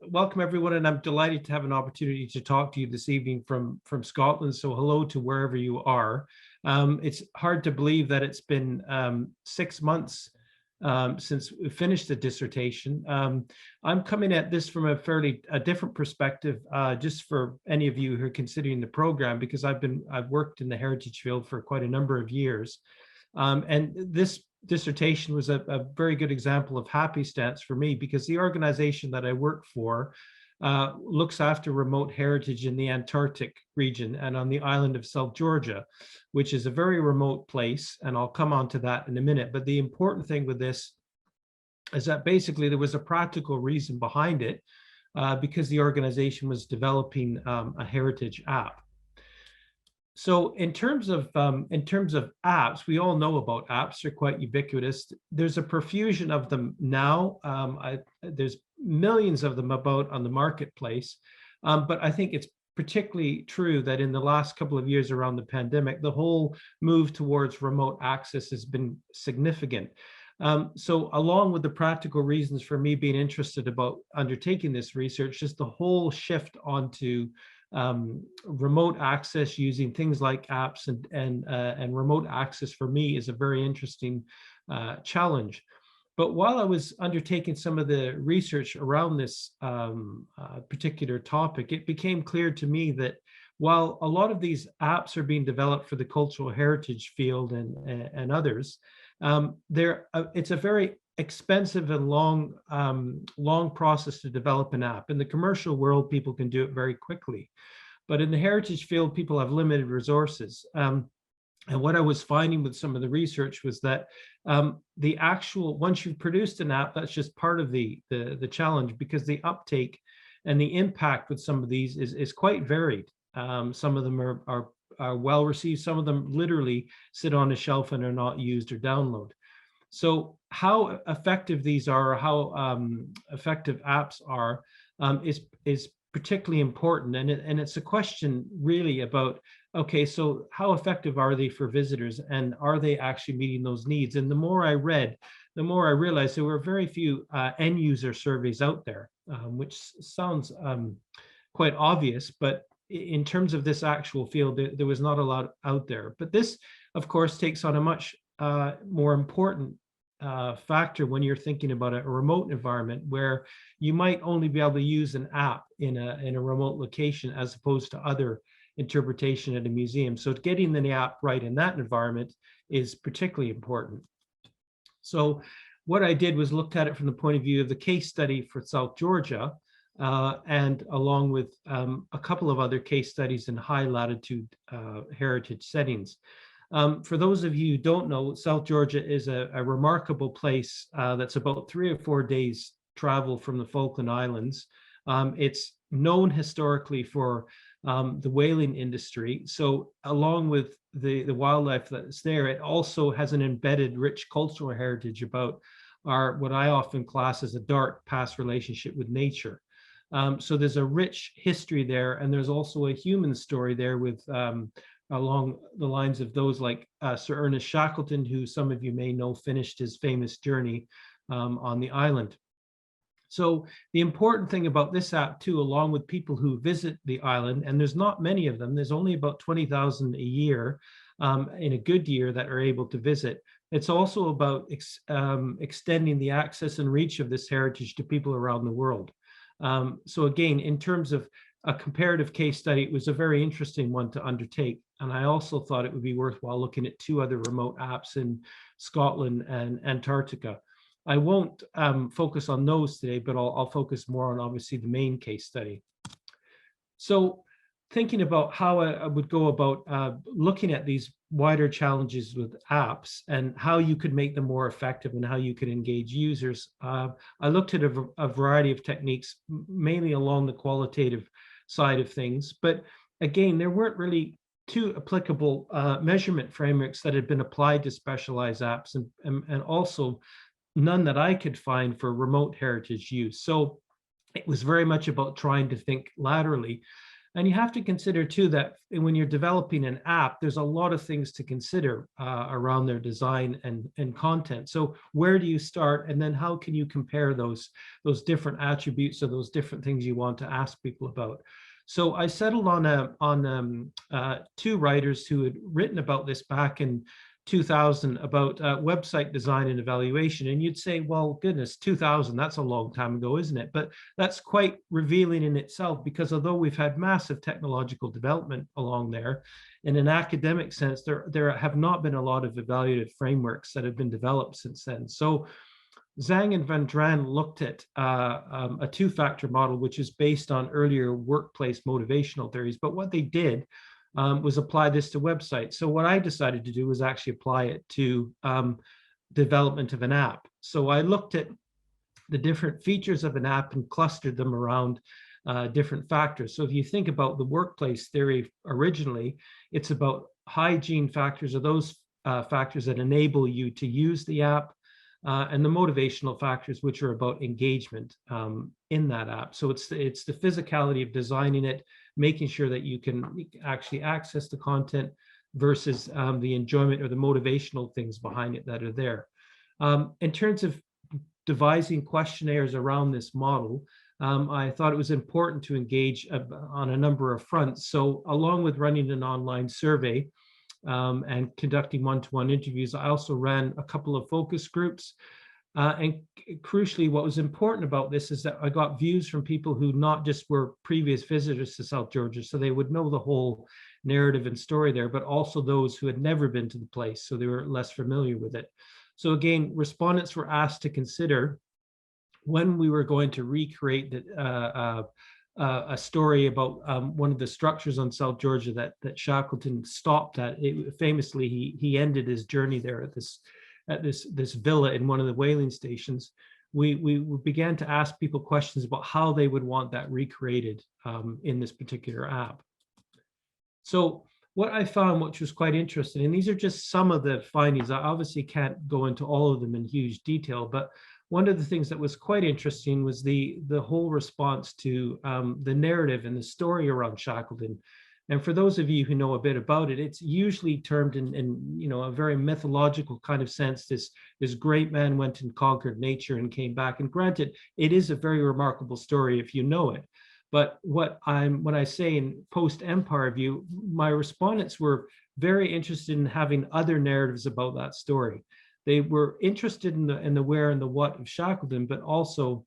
welcome everyone, and I'm delighted to have an opportunity to talk to you this evening from Scotland. So hello to wherever you are. It's hard to believe that it's been 6 months since we finished the dissertation. I'm coming at this from a different perspective, just for any of you who are considering the program, because I've worked in the heritage field for quite a number of years. And this dissertation was a very good example of happenstance for me, because the organization that I work for looks after remote heritage in the Antarctic region and on the island of South Georgia, which is a very remote place. And I'll come on to that in a minute. But the important thing with this is that basically there was a practical reason behind it, because the organization was developing a heritage app. So in terms of apps, we all know about apps. They're quite ubiquitous. There's a profusion of them now. There's millions of them about on the marketplace. But I think it's particularly true that in the last couple of years around the pandemic, the whole move towards remote access has been significant. So along with the practical reasons for me being interested about undertaking this research, just the whole shift onto remote access using things like apps and remote access for me is a very interesting challenge. But while I was undertaking some of the research around this particular topic, it became clear to me that while a lot of these apps are being developed for the cultural heritage field and others, it's a very expensive and long process to develop an app. In the commercial world, people can do it very quickly, but in the heritage field, people have limited resources. And what I was finding with some of the research was that once you've produced an app, that's just part of the challenge, because the uptake and the impact with some of these is quite varied. Some of them are well received. Some of them literally sit on a shelf and are not used or download. So how effective these are, or how effective apps are, is particularly important. And it's a question really about, okay, so how effective are they for visitors, and are they actually meeting those needs? And the more I read, the more I realized there were very few end user surveys out there, which sounds quite obvious, but in terms of this actual field, there was not a lot out there. But this, of course, takes on a much more important factor when you're thinking about a remote environment, where you might only be able to use an app in a remote location, as opposed to other interpretation at a museum. So getting the app right in that environment is particularly important. So what I did was looked at it from the point of view of the case study for South Georgia, and along with a couple of other case studies in high latitude heritage settings. For those of you who don't know, South Georgia is a remarkable place that's about 3 or 4 days travel from the Falkland Islands. It's known historically for the whaling industry. So along with the wildlife that's there, it also has an embedded rich cultural heritage about what I often class as a dark past relationship with nature. So there's a rich history there, and there's also a human story there with along the lines of those like Sir Ernest Shackleton, who some of you may know finished his famous journey on the island. So the important thing about this app too, along with people who visit the island, and there's not many of them, there's only about 20,000 a year in a good year that are able to visit. It's also about extending the access and reach of this heritage to people around the world. So again, in terms of a comparative case study, it was a very interesting one to undertake. And I also thought it would be worthwhile looking at 2 other remote apps in Scotland and Antarctica. I won't focus on those today, but I'll focus more on obviously the main case study. So thinking about how I would go about looking at these wider challenges with apps and how you could make them more effective and how you could engage users, I looked at a variety of techniques, mainly along the qualitative side of things. But again, there weren't really 2 applicable measurement frameworks that had been applied to specialized apps, and also none that I could find for remote heritage use. So it was very much about trying to think laterally. And you have to consider too that when you're developing an app, there's a lot of things to consider around their design and content. So where do you start, and then how can you compare those different attributes or those different things you want to ask people about? So I settled on two writers who had written about this back in 2000 about website design and evaluation. And you'd say, well, goodness, 2000, that's a long time ago, isn't it? But that's quite revealing in itself, because although we've had massive technological development along there, in an academic sense, there have not been a lot of evaluative frameworks that have been developed since then. So Zhang and Van Dran looked at a two-factor model, which is based on earlier workplace motivational theories. But what they did was apply this to websites. So what I decided to do was actually apply it to development of an app. So I looked at the different features of an app and clustered them around different factors. So if you think about the workplace theory originally, it's about hygiene factors, or those factors that enable you to use the app, and the motivational factors, which are about engagement in that app. So it's the physicality of designing it, making sure that you can actually access the content, versus the enjoyment or the motivational things behind it that are there. In terms of devising questionnaires around this model, I thought it was important to engage on a number of fronts. So along with running an online survey, and conducting one-to-one interviews, I also ran a couple of focus groups. And crucially, what was important about this is that I got views from people who not just were previous visitors to South Georgia, so they would know the whole narrative and story there, but also those who had never been to the place, so they were less familiar with it. So again, respondents were asked to consider when we were going to recreate a story about one of the structures on South Georgia that Shackleton stopped at. Famously, he ended his journey there at this villa in one of the whaling stations. We began to ask people questions about how they would want that recreated in this particular app. So what I found, which was quite interesting, and these are just some of the findings, I obviously can't go into all of them in huge detail, but one of the things that was quite interesting was the whole response to the narrative and the story around Shackleton. And for those of you who know a bit about it, it's usually termed in a very mythological kind of sense. This great man went and conquered nature and came back. And granted, it is a very remarkable story if you know it. But when I say in post-Empire view, my respondents were very interested in having other narratives about that story. They were interested in the where and the what of Shackleton, but also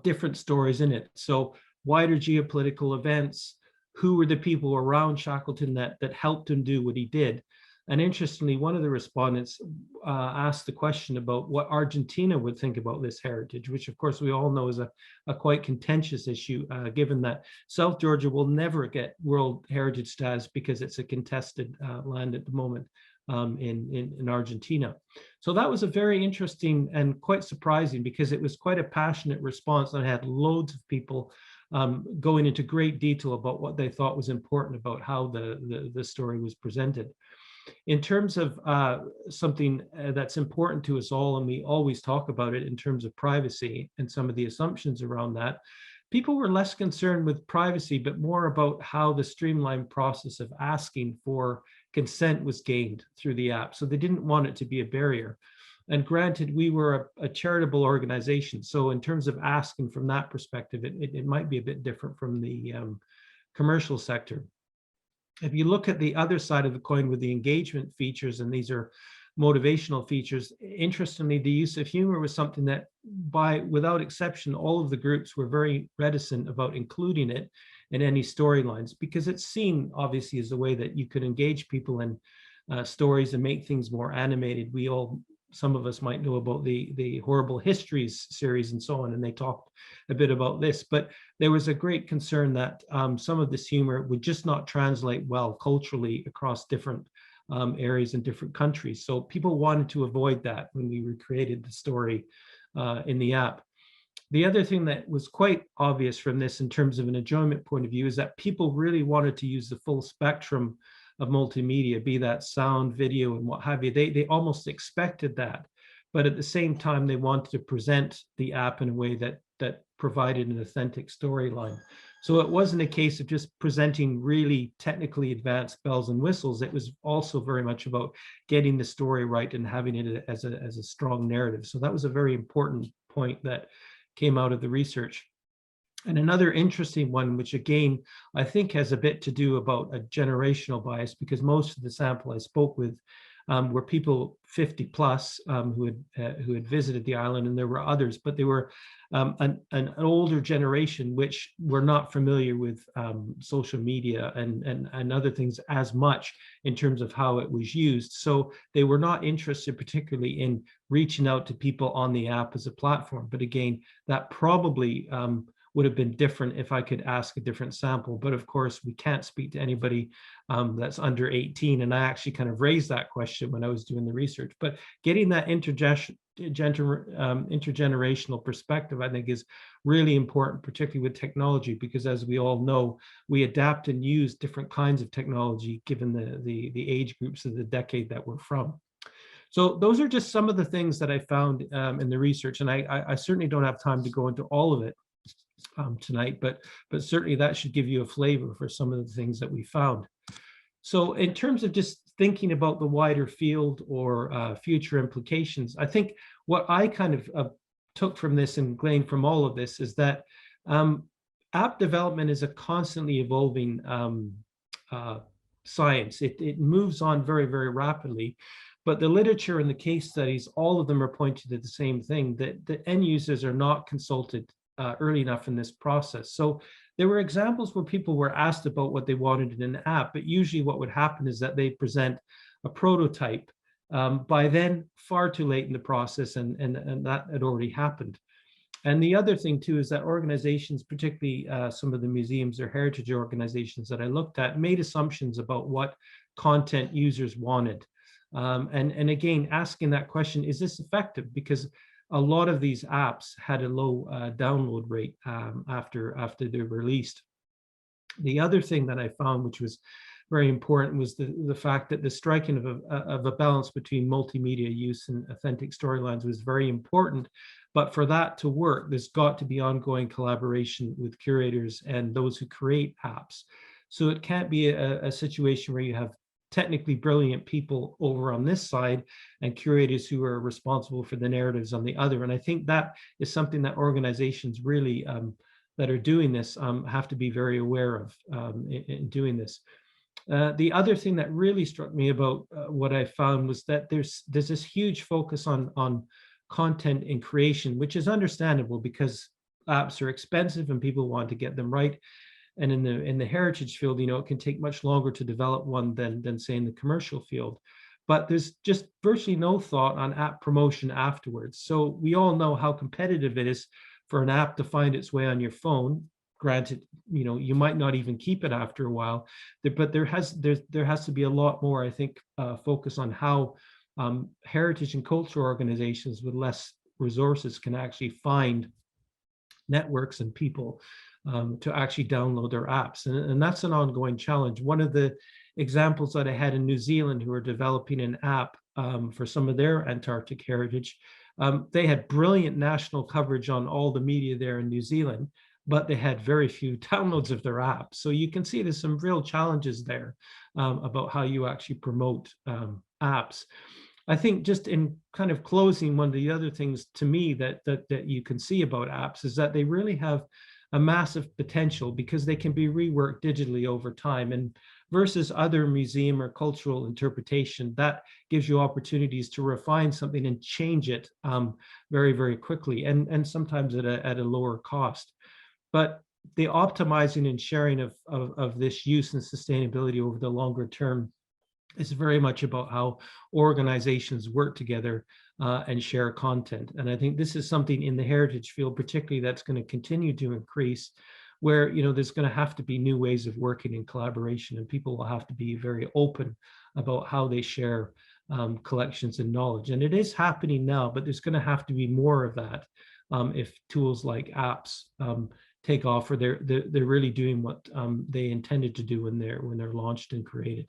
different stories in it. So wider geopolitical events, who were the people around Shackleton that helped him do what he did. And interestingly, one of the respondents asked the question about what Argentina would think about this heritage, which of course we all know is a quite contentious issue, given that South Georgia will never get World Heritage status because it's a contested land at the moment in Argentina. So that was a very interesting and quite surprising, because it was quite a passionate response, and I had loads of people going into great detail about what they thought was important about how the story was presented. In terms of something that's important to us all, and we always talk about it in terms of privacy and some of the assumptions around that, people were less concerned with privacy, but more about how the streamlined process of asking for consent was gained through the app. So they didn't want it to be a barrier. And granted, we were a charitable organization. So in terms of asking from that perspective, it might be a bit different from the commercial sector. If you look at the other side of the coin with the engagement features, and these are motivational features, interestingly, the use of humor was something that, without exception, all of the groups were very reticent about including it in any storylines, because it's seen obviously as a way that you could engage people in stories and make things more animated. Some of us might know about the Horrible Histories series and so on, and they talked a bit about this, but there was a great concern that some of this humor would just not translate well culturally across different areas in different countries. So people wanted to avoid that when we recreated the story in the app. The other thing that was quite obvious from this in terms of an enjoyment point of view is that people really wanted to use the full spectrum of multimedia, be that sound, video, and what have you. They almost expected that, but at the same time, they wanted to present the app in a way that provided an authentic storyline. So it wasn't a case of just presenting really technically advanced bells and whistles. It was also very much about getting the story right and having it as a strong narrative. So that was a very important point that came out of the research. And another interesting one, which again, I think has a bit to do about a generational bias, because most of the sample I spoke with were people 50 plus who had visited the island, and there were others, but they were an older generation which were not familiar with social media and other things as much in terms of how it was used. So they were not interested particularly in reaching out to people on the app as a platform. But again, that probably would have been different if I could ask a different sample. But of course, we can't speak to anybody that's under 18. And I actually kind of raised that question when I was doing the research. But getting that intergenerational perspective, I think, is really important, particularly with technology, because as we all know, we adapt and use different kinds of technology given the age groups of the decade that we're from. So those are just some of the things that I found in the research, and I certainly don't have time to go into all of it tonight, but certainly that should give you a flavor for some of the things that we found. So in terms of just thinking about the wider field or future implications, I think what I kind of took from this and gleaned from all of this is that app development is a constantly evolving science. It moves on very, very rapidly. But the literature and the case studies, all of them are pointing to the same thing, that the end users are not consulted early enough in this process. So there were examples where people were asked about what they wanted in an app, but usually what would happen is that they present a prototype by then far too late in the process, and that had already happened. And the other thing too is that organizations, particularly some of the museums or heritage organizations that I looked at, made assumptions about what content users wanted. And again, asking that question, is this effective? Because a lot of these apps had a low download rate after they're released. The other thing that I found, which was very important, was the fact that the striking of a balance between multimedia use and authentic storylines was very important. But for that to work, there's got to be ongoing collaboration with curators and those who create apps. So it can't be a situation where you have technically brilliant people over on this side and curators who are responsible for the narratives on the other. And I think that is something that organizations really that are doing this have to be very aware of in doing this. The other thing that really struck me about what I found was that there's this huge focus on content and creation, which is understandable because apps are expensive and people want to get them right. And in the heritage field, it can take much longer to develop one than say in the commercial field. But there's just virtually no thought on app promotion afterwards. So we all know how competitive it is for an app to find its way on your phone. Granted, you might not even keep it after a while, but there has to be a lot more, I think, focus on how heritage and cultural organizations with less resources can actually find networks and people to actually download their apps. And that's an ongoing challenge. One of the examples that I had in New Zealand, who are developing an app for some of their Antarctic heritage, they had brilliant national coverage on all the media there in New Zealand, but they had very few downloads of their app. So you can see there's some real challenges there about how you actually promote apps. I think just in kind of closing, one of the other things to me that you can see about apps is that they really have a massive potential because they can be reworked digitally over time. And versus other museum or cultural interpretation, that gives you opportunities to refine something and change it very, very quickly, and sometimes at a lower cost. But the optimizing and sharing of this use and sustainability over the longer term is very much about how organizations work together and share content. And I think this is something in the heritage field, particularly, that's going to continue to increase, where there's going to have to be new ways of working in collaboration, and people will have to be very open about how they share collections and knowledge. And it is happening now, but there's going to have to be more of that if tools like apps take off, or they're really doing what they intended to do when they're launched and created.